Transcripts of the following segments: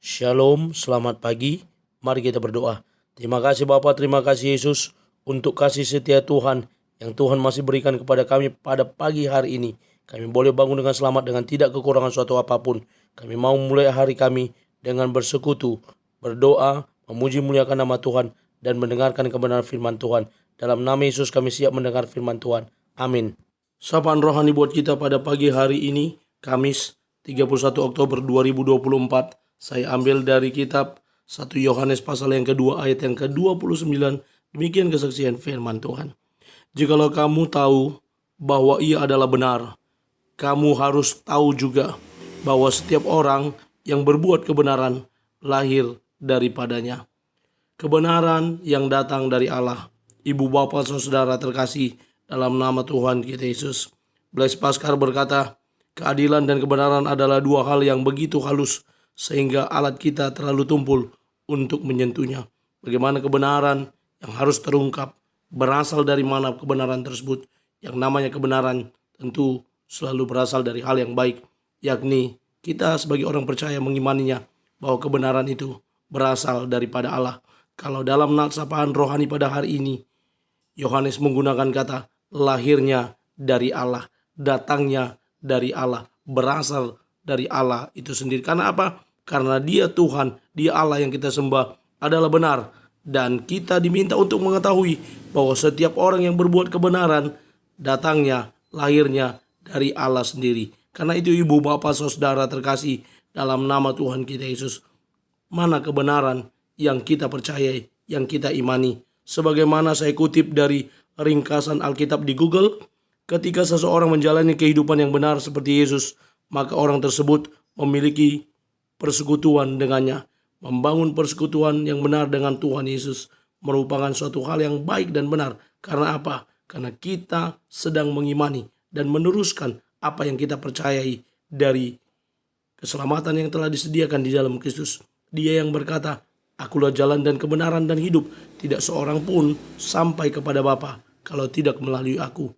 Shalom, selamat pagi. Mari kita berdoa. Terima kasih Bapa, terima kasih Yesus untuk kasih setia Tuhan yang Tuhan masih berikan kepada kami pada pagi hari ini. Kami boleh bangun dengan selamat dengan tidak kekurangan suatu apapun. Kami mau mulai hari kami dengan bersekutu, berdoa, memuji muliakan nama Tuhan dan mendengarkan kebenaran firman Tuhan. Dalam nama Yesus kami siap mendengar firman Tuhan. Amin. Sapaan rohani buat kita pada pagi hari ini, Kamis 31 Oktober 2024. Saya ambil dari kitab 1 Yohanes pasal yang kedua ayat yang ke-29. Demikian kesaksian firman Tuhan. Jikalau kamu tahu bahwa ia adalah benar, kamu harus tahu juga bahwa setiap orang yang berbuat kebenaran lahir daripadanya. Kebenaran yang datang dari Allah. Ibu bapa saudara terkasih dalam nama Tuhan kita Yesus. Blaise Pascal berkata, keadilan dan kebenaran adalah dua hal yang begitu halus sehingga alat kita terlalu tumpul untuk menyentuhnya. Bagaimana kebenaran yang harus terungkap, berasal dari mana kebenaran tersebut. Yang namanya kebenaran tentu selalu berasal dari hal yang baik, yakni kita sebagai orang percaya mengimaninya bahwa kebenaran itu berasal daripada Allah. Kalau dalam sapaan rohani pada hari ini, Yohanes menggunakan kata lahirnya dari Allah, datangnya dari Allah, berasal dari Allah itu sendiri. Karena apa? Karena dia Tuhan, dia Allah yang kita sembah adalah benar. Dan kita diminta untuk mengetahui bahwa setiap orang yang berbuat kebenaran, datangnya, lahirnya dari Allah sendiri. Karena itu ibu bapak saudara terkasih dalam nama Tuhan kita Yesus. Mana kebenaran yang kita percayai, yang kita imani. Sebagaimana saya kutip dari ringkasan Alkitab di Google, ketika seseorang menjalani kehidupan yang benar seperti Yesus, maka orang tersebut memiliki persekutuan dengannya. Membangun persekutuan yang benar dengan Tuhan Yesus merupakan suatu hal yang baik dan benar. Karena apa? Karena kita sedang mengimani dan meneruskan apa yang kita percayai dari keselamatan yang telah disediakan di dalam Kristus. Dia yang berkata, akulah jalan dan kebenaran dan hidup. Tidak seorang pun sampai kepada Bapa kalau tidak melalui aku.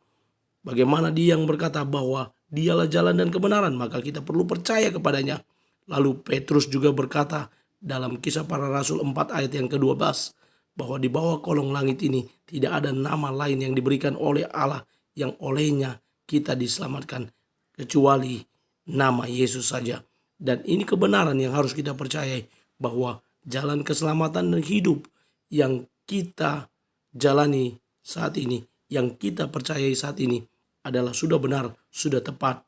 Bagaimana dia yang berkata bahwa dialah jalan dan kebenaran, maka kita perlu percaya kepadanya. Lalu Petrus juga berkata dalam Kisah Para Rasul 4 ayat yang ke-12 bahwa di bawah kolong langit ini tidak ada nama lain yang diberikan oleh Allah yang olehnya kita diselamatkan kecuali nama Yesus saja. Dan ini kebenaran yang harus kita percayai, bahwa jalan keselamatan dan hidup yang kita jalani saat ini, yang kita percayai saat ini adalah sudah benar, sudah tepat,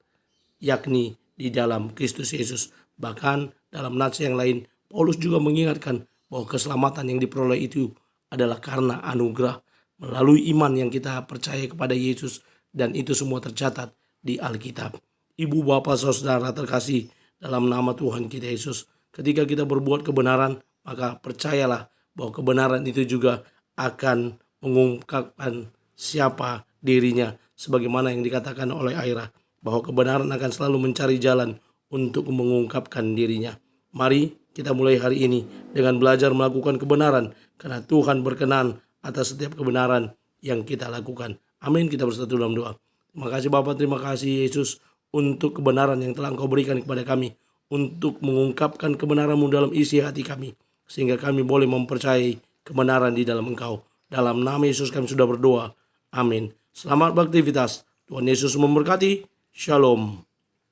yakni di dalam Kristus Yesus. Bahkan dalam nats yang lain, Paulus juga mengingatkan bahwa keselamatan yang diperoleh itu adalah karena anugerah melalui iman yang kita percaya kepada Yesus, dan itu semua tercatat di Alkitab. Ibu bapak saudara terkasih dalam nama Tuhan kita Yesus, ketika kita berbuat kebenaran, maka percayalah bahwa kebenaran itu juga akan mengungkapkan siapa dirinya, sebagaimana yang dikatakan oleh Aira, bahwa kebenaran akan selalu mencari jalan untuk mengungkapkan dirinya. Mari kita mulai hari ini dengan belajar melakukan kebenaran, karena Tuhan berkenan atas setiap kebenaran yang kita lakukan. Amin. Kita bersatu dalam doa. Terima kasih Bapa, terima kasih Yesus untuk kebenaran yang telah Engkau berikan kepada kami, untuk mengungkapkan kebenaran-Mu dalam isi hati kami, sehingga kami boleh mempercayai kebenaran di dalam Engkau. Dalam nama Yesus kami sudah berdoa. Amin. Selamat beraktivitas. Tuhan Yesus memberkati. Shalom.